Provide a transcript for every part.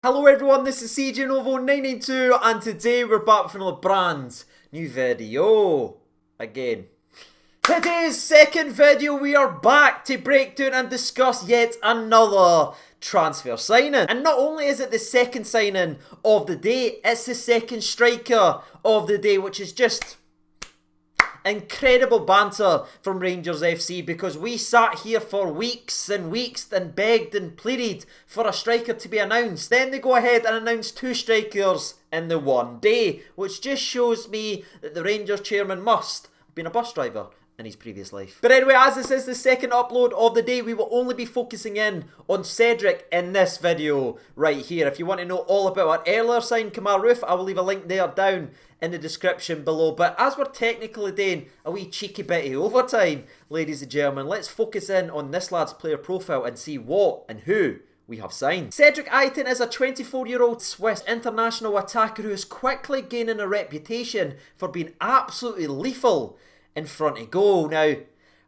Hello everyone, this is CJ Novo 992 and today we're back with another brand new video again. Today's second video we are back to break down and discuss yet another transfer signing. And not only is it the second signing of the day, it's the second striker of the day, which is just incredible banter from Rangers FC, because we sat here for weeks and weeks and begged and pleaded for a striker to be announced. Then they go ahead and announce two strikers in the one day, which just shows me that the Rangers chairman must have been a bus driver in his previous life. But anyway, as this is the second upload of the day, we will only be focusing in on Cedric in this video right here. If you want to know all about our earlier signed Kamal Roof, I will leave a link there down in the description below. But as we're technically doing a wee cheeky bit of overtime, ladies and gentlemen, let's focus in on this lad's player profile and see what and who we have signed. Cedric Itten is a 24-year-old Swiss international attacker who is quickly gaining a reputation for being absolutely lethal in front of goal. Now,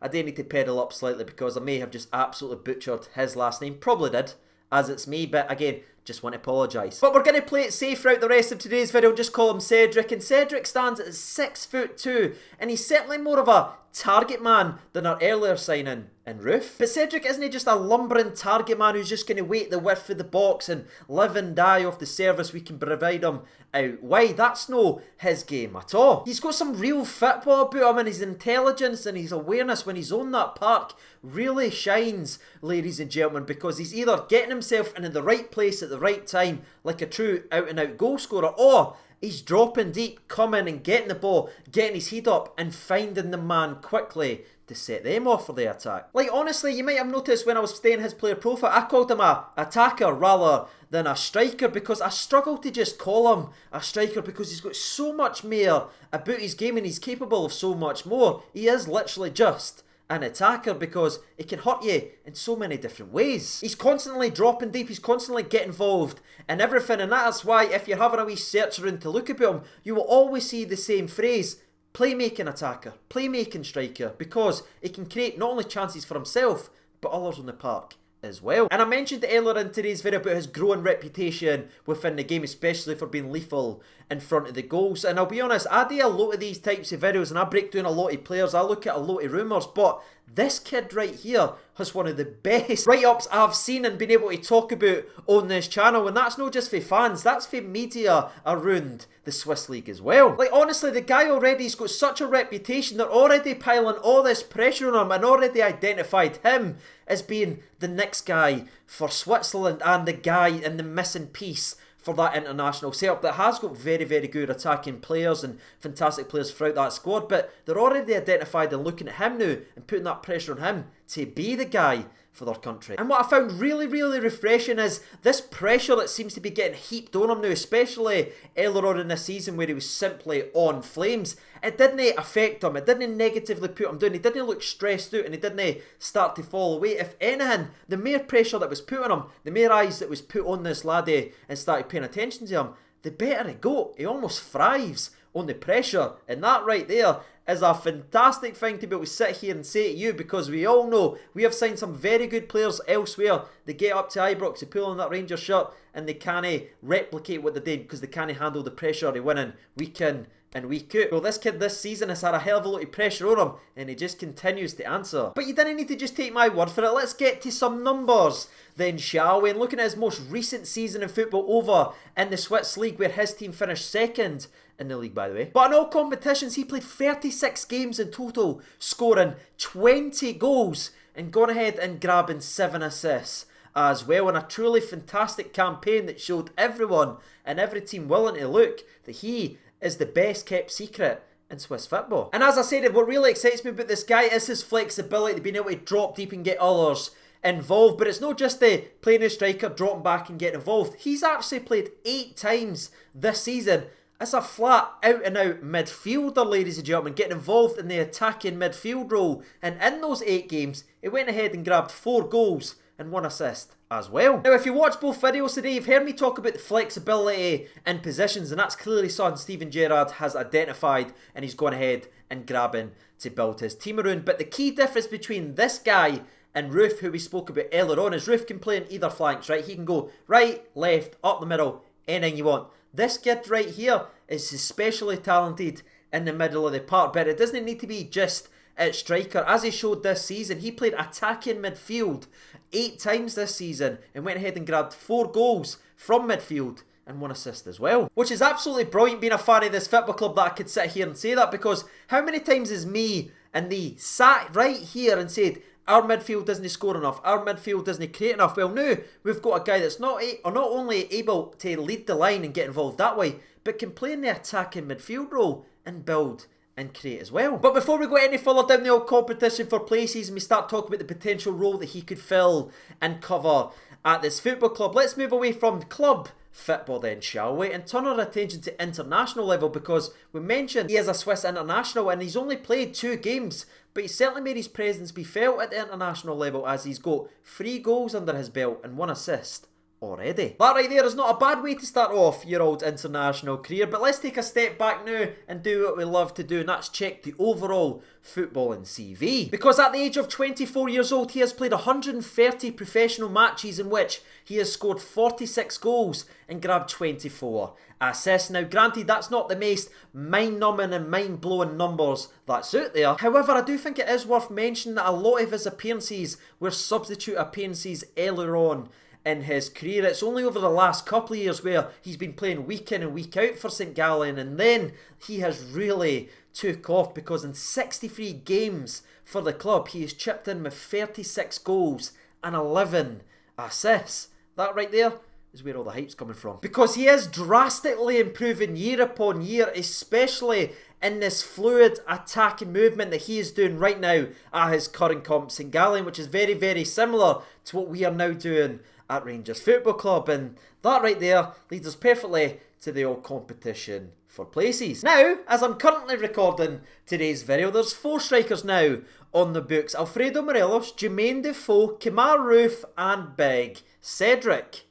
I do need to pedal up slightly because I may have just absolutely butchered his last name. Probably did, as it's me, but again, just want to apologise. But we're going to play it safe throughout the rest of today's video, just call him Cedric. And Cedric stands at 6'2", and he's certainly more of a target man than our earlier signing in Roof. But Cedric isn't just a lumbering target man who's just going to wait the width of the box and live and die off the service we can provide him out wide. That's no his game at all. He's got some real football about him, and his intelligence and his awareness when he's on that park really shines, ladies and gentlemen, because he's either getting himself in the right place at the right time like a true out and out goal scorer, or he's dropping deep, coming and getting the ball, getting his head up and finding the man quickly to set them off for the attack. Like, honestly, you might have noticed when I was staying his player profile, I called him a attacker rather than a striker, because I struggle to just call him a striker because he's got so much more about his game and he's capable of so much more. He is literally just an attacker because it can hurt you in so many different ways. He's constantly dropping deep, he's constantly getting involved in everything, and that's why if you're having a wee search around to look about him, you will always see the same phrase: playmaking attacker, playmaking striker, because it can create not only chances for himself but others on the park as well. And I mentioned earlier in today's video about his growing reputation within the game, especially for being lethal in front of the goals. And I'll be honest, I do a lot of these types of videos and I break down a lot of players, I look at a lot of rumours, but this kid right here has one of the best write-ups I've seen and been able to talk about on this channel. And that's not just for fans, that's for media around the Swiss League as well. Like, honestly, the guy already's got such a reputation, they're already piling all this pressure on him and already identified him as being the next guy for Switzerland and the guy in the missing piece for that international setup that has got very, very good attacking players and fantastic players throughout that squad. But they're already identified and looking at him now and putting that pressure on him to be the guy for their country. And what I found really, really refreshing is this pressure that seems to be getting heaped on him now, especially earlier on in the season where he was simply on flames. It didn't affect him, it didn't negatively put him down, he didn't look stressed out and he didn't start to fall away. If anything, the mere pressure that was put on him, the mere eyes that was put on this laddie and started paying attention to him, the better it got. He almost thrives on the pressure, and that right there is a fantastic thing to be able to sit here and say to you, because we all know we have signed some very good players elsewhere. They get up to Ibrox, they pull on that Rangers shirt and they can't replicate what they're doing because they can't handle the pressure of winning week in and week out. Well, this kid this season has had a hell of a lot of pressure on him and he just continues to answer. But you didn't need to just take my word for it. Let's get to some numbers then, shall we? And looking at his most recent season in football over in the Swiss League, where his team finished second in the league, by the way. But in all competitions, he played 36 games in total, scoring 20 goals and gone ahead and grabbing 7 assists as well, in a truly fantastic campaign that showed everyone and every team willing to look that he is the best kept secret in Swiss football. And as I said, what really excites me about this guy is his flexibility to being able to drop deep and get others involved. But it's not just the playing a striker, dropping back and getting involved. He's actually played 8 times this season as a flat out and out midfielder, ladies and gentlemen, getting involved in the attacking midfield role. And in those 8 games, he went ahead and grabbed 4 goals and 1 assist as well. Now, if you watch both videos today, you've heard me talk about the flexibility in positions, and that's clearly something Steven Gerrard has identified and he's gone ahead and grabbing to build his team around. But the key difference between this guy And Roof, who we spoke about earlier on, is Roof can play on either flanks, right? He can go right, left, up the middle, anything you want. This kid right here is especially talented in the middle of the park, but it doesn't need to be just at striker. As he showed this season, he played attacking midfield 8 times this season and went ahead and grabbed 4 goals from midfield and 1 assist as well. Which is absolutely brilliant being a fan of this football club that I could sit here and say that, because how many times is me and thee sat right here and said, our midfield doesn't score enough, our midfield doesn't create enough. Well, now we've got a guy that's not only able to lead the line and get involved that way, but can play in the attacking midfield role and build and create as well. But before we go any further down the old competition for places and we start talking about the potential role that he could fill and cover at this football club, let's move away from club football then, shall we, and turn our attention to international level, because we mentioned he is a Swiss international and he's only played 2 games, but he's certainly made his presence be felt at the international level, as he's got 3 goals under his belt and 1 assist already. That right there is not a bad way to start off your old international career, but let's take a step back now and do what we love to do, and that's check the overall footballing CV. Because at the age of 24 years old, he has played 130 professional matches in which he has scored 46 goals and grabbed 24 assists. Now granted, that's not the most mind-numbing and mind-blowing numbers that's out there. However, I do think it is worth mentioning that a lot of his appearances were substitute appearances earlier on in his career. It's only over the last couple of years where he's been playing week in and week out for St Gallen, and then he has really took off, because in 63 games for the club he has chipped in with 36 goals and 11 assists. That right there is where all the hype's coming from, because he is drastically improving year upon year, especially in this fluid attacking movement that he is doing right now at his current comp St Gallen, which is very, very similar to what we are now doing at Rangers Football Club. And that right there leads us perfectly to the old competition for places. Now, as I'm currently recording today's video, there's 4 strikers now on the books: Alfredo Morelos, Jermaine Defoe, Kemar Roof and Big Cedric.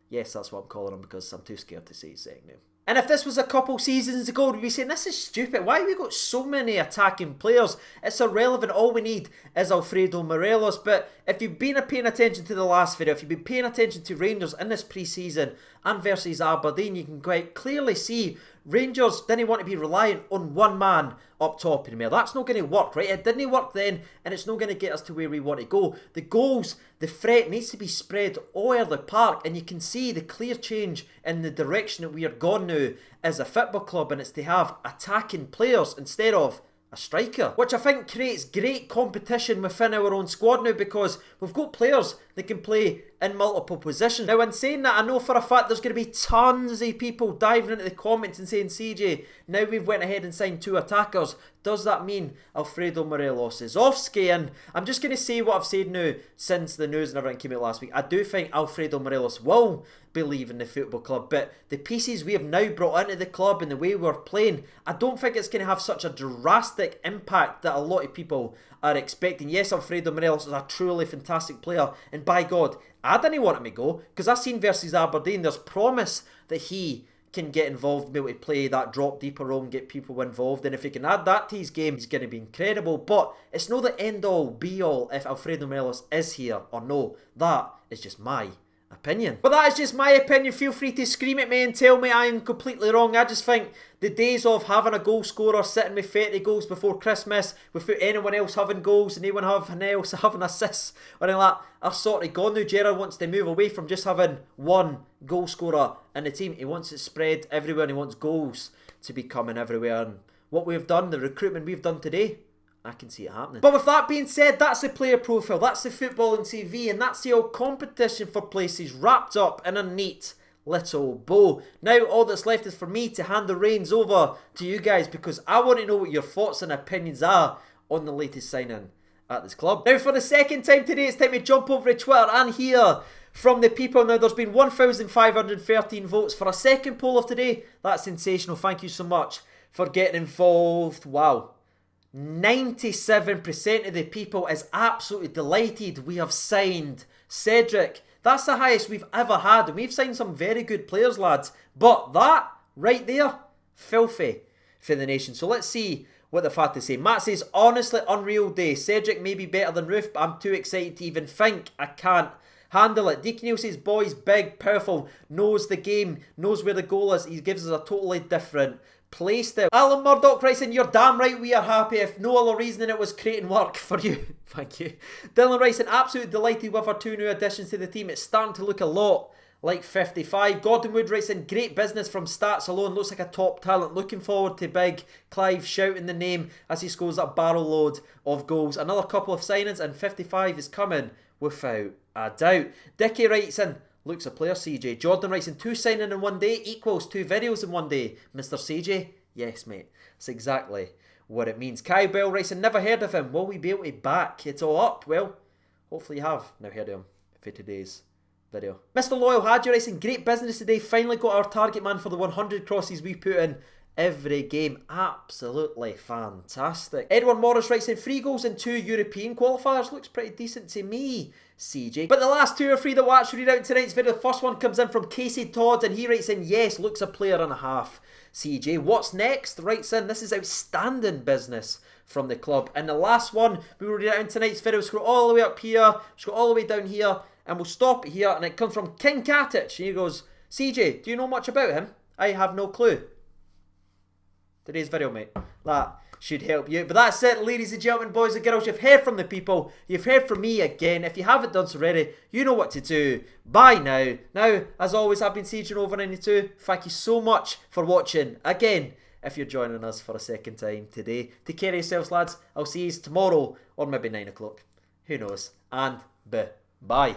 Yes, that's what I'm calling him, because I'm too scared to say his second name. And if this was a couple seasons ago, we'd be saying, this is stupid. Why have we got so many attacking players? It's irrelevant. All we need is Alfredo Morelos. But if you've been paying attention to the last video, if you've been paying attention to Rangers in this pre-season and versus Aberdeen, you can quite clearly see Rangers didn't want to be reliant on one man up top in there. That's not going to work, right? It didn't work then, and it's not going to get us to where we want to go. The goals, the threat needs to be spread all over the park, and you can see the clear change in the direction that we are going now as a football club, and it's to have attacking players instead of a striker, which I think creates great competition within our own squad now, because we've got players that can play in multiple positions. Now, in saying that, I know for a fact there's going to be tons of people diving into the comments and saying, CJ, now we've went ahead and signed 2 attackers, does that mean Alfredo Morelos is off skiing? I'm just going to say what I've said now since the news and everything came out last week. I do think Alfredo Morelos will be leaving the football club, but the pieces we have now brought into the club and the way we're playing, I don't think it's going to have such a drastic impact that a lot of people are expecting. Yes, Alfredo Morelos is a truly fantastic player, and by God, I didn't want him to go, because I've seen versus Aberdeen, there's promise that he can get involved, be able to play that drop deeper role and get people involved, and if he can add that to his game, he's going to be incredible. But it's not the end all be all if Alfredo Morelos is here or no. That is just my opinion. But that is just my opinion. Feel free to scream at me and tell me I am completely wrong. I just think the days of having a goal scorer sitting with 30 goals before Christmas without anyone else having goals and anyone else having assists or anything like that are sort of gone now. Gerrard wants to move away from just having one goal scorer in the team. He wants it spread everywhere and he wants goals to be coming everywhere. And what we've done, the recruitment we've done today, I can see it happening. But with that being said, that's the player profile, that's the footballing CV, and that's the old competition for places wrapped up in a neat little bow. Now all that's left is for me to hand the reins over to you guys, because I want to know what your thoughts and opinions are on the latest signing at this club. Now for the second time today, it's time to jump over to Twitter and hear from the people. Now there's been 1,513 votes for a second poll of today. That's sensational. Thank you so much for getting involved. Wow. 97% of the people is absolutely delighted we have signed Cedric. That's the highest we've ever had, and we've signed some very good players, lads. But that right there, filthy for the nation. So let's see what they've had to say. Matt says, honestly, unreal day. Cedric may be better than Roof, but I'm too excited to even think. I can't handle it. Deacon Neil says, boys, big, powerful, knows the game, knows where the goal is. He gives us a totally different play style. Alan Murdoch writes in, you're damn right we are happy. If no other reason it was creating work for you. Thank you. Dylan writes in, absolutely delighted with our 2 new additions to the team. It's starting to look a lot like 55. Gordon Wood writes in, great business from stats alone. Looks like a top talent. Looking forward to big Clive shouting the name as he scores a barrel load of goals. Another couple of signings and 55 is coming without a doubt. Dickie writes in, looks a player, CJ. Jordan writes in, 2 signings in 1 day equals 2 videos in 1 day. Mr. CJ? Yes, mate. That's exactly what it means. Kai Bell writes in, never heard of him. Will we be able to back it all up? Well, hopefully you have now heard of him for today's video. Mr. Loyal Hadji writes in, great business today. Finally got our target man for the 100 crosses we put in every game. Absolutely fantastic. Edward Morris writes in, 3 goals in 2 European qualifiers. Looks pretty decent to me, CJ. But the last 2 or 3 that we'll actually read out in tonight's video. The first one comes in from Casey Todd and he writes in, yes, looks a player and a half. CJ, what's next? Writes in, this is outstanding business from the club. And the last one we will read out in tonight's video. Scroll all the way up here, scroll all the way down here, and we'll stop it here. And it comes from King Katic. And he goes, CJ, do you know much about him? I have no clue. Today's video, mate. That should help you. But that's it, ladies and gentlemen, boys and girls. You've heard from the people. You've heard from me again. If you haven't done so already, you know what to do. Bye now. Now, as always, I've been Cedric over 92. Thank you so much for watching. Again, if you're joining us for a second time today, take care of yourselves, lads. I'll see you tomorrow or maybe 9 o'clock. Who knows? And bye.